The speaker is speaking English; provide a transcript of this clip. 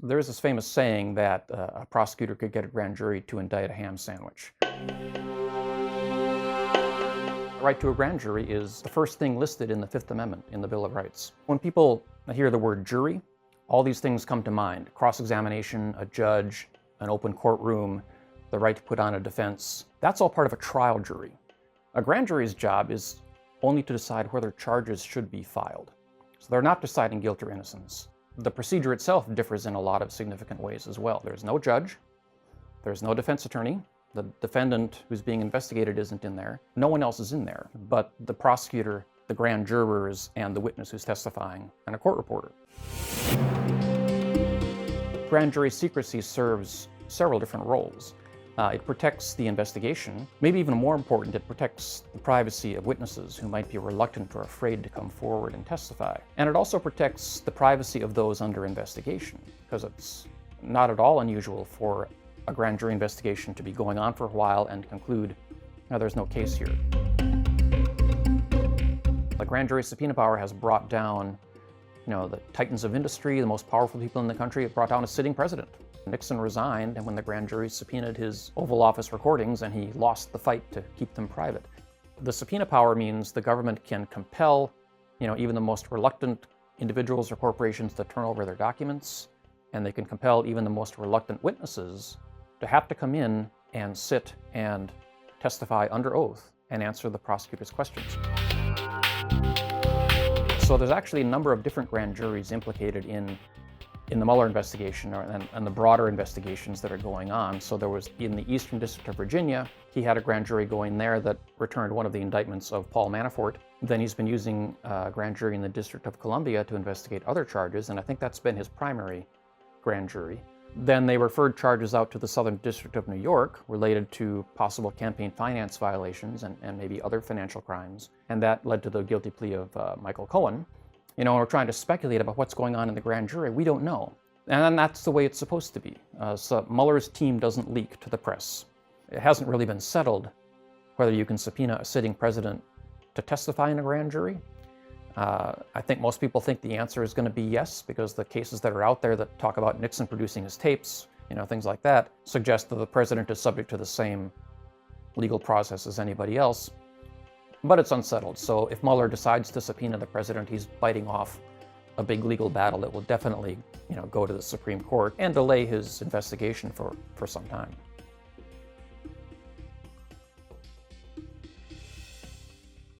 There's this famous saying that a prosecutor could get a grand jury to indict a ham sandwich. The right to a grand jury is the first thing listed in the Fifth Amendment in the Bill of Rights. When people hear the word jury, all these things come to mind: cross-examination, a judge, an open courtroom, the right to put on a defense. That's all part of a trial jury. A grand jury's job is only to decide whether charges should be filed. So they're not deciding guilt or innocence. The procedure itself differs in a lot of significant ways as well. There's no judge, there's no defense attorney, the defendant who's being investigated isn't in there, no one else is in there but the prosecutor, the grand jurors, and the witness who's testifying, and a court reporter. Grand jury secrecy serves several different roles. It protects the investigation. Maybe even more important, it protects the privacy of witnesses who might be reluctant or afraid to come forward and testify. And it also protects the privacy of those under investigation, because it's not at all unusual for a grand jury investigation to be going on for a while and conclude, no, there's no case here. The grand jury subpoena power has brought down, the titans of industry, the most powerful people in the country. It brought down a sitting president. Nixon resigned, and when the grand jury subpoenaed his Oval Office recordings, and he lost the fight to keep them private. The subpoena power means the government can compel, even the most reluctant individuals or corporations to turn over their documents, and they can compel even the most reluctant witnesses to have to come in and sit and testify under oath and answer the prosecutor's questions. So there's actually a number of different grand juries implicated in the Mueller investigation and the broader investigations that are going on. So there was, in the Eastern District of Virginia, he had a grand jury going there that returned one of the indictments of Paul Manafort. Then he's been using a grand jury in the District of Columbia to investigate other charges, and I think that's been his primary grand jury. Then they referred charges out to the Southern District of New York related to possible campaign finance violations and maybe other financial crimes, and that led to the guilty plea of Michael Cohen. We're trying to speculate about what's going on in the grand jury. We don't know. And that's the way it's supposed to be. So Mueller's team doesn't leak to the press. It hasn't really been settled whether you can subpoena a sitting president to testify in a grand jury. I think most people think the answer is going to be yes, because the cases that are out there that talk about Nixon producing his tapes, things like that, suggest that the president is subject to the same legal process as anybody else. But it's unsettled. So if Mueller decides to subpoena the president, he's biting off a big legal battle that will definitely, go to the Supreme Court and delay his investigation for some time.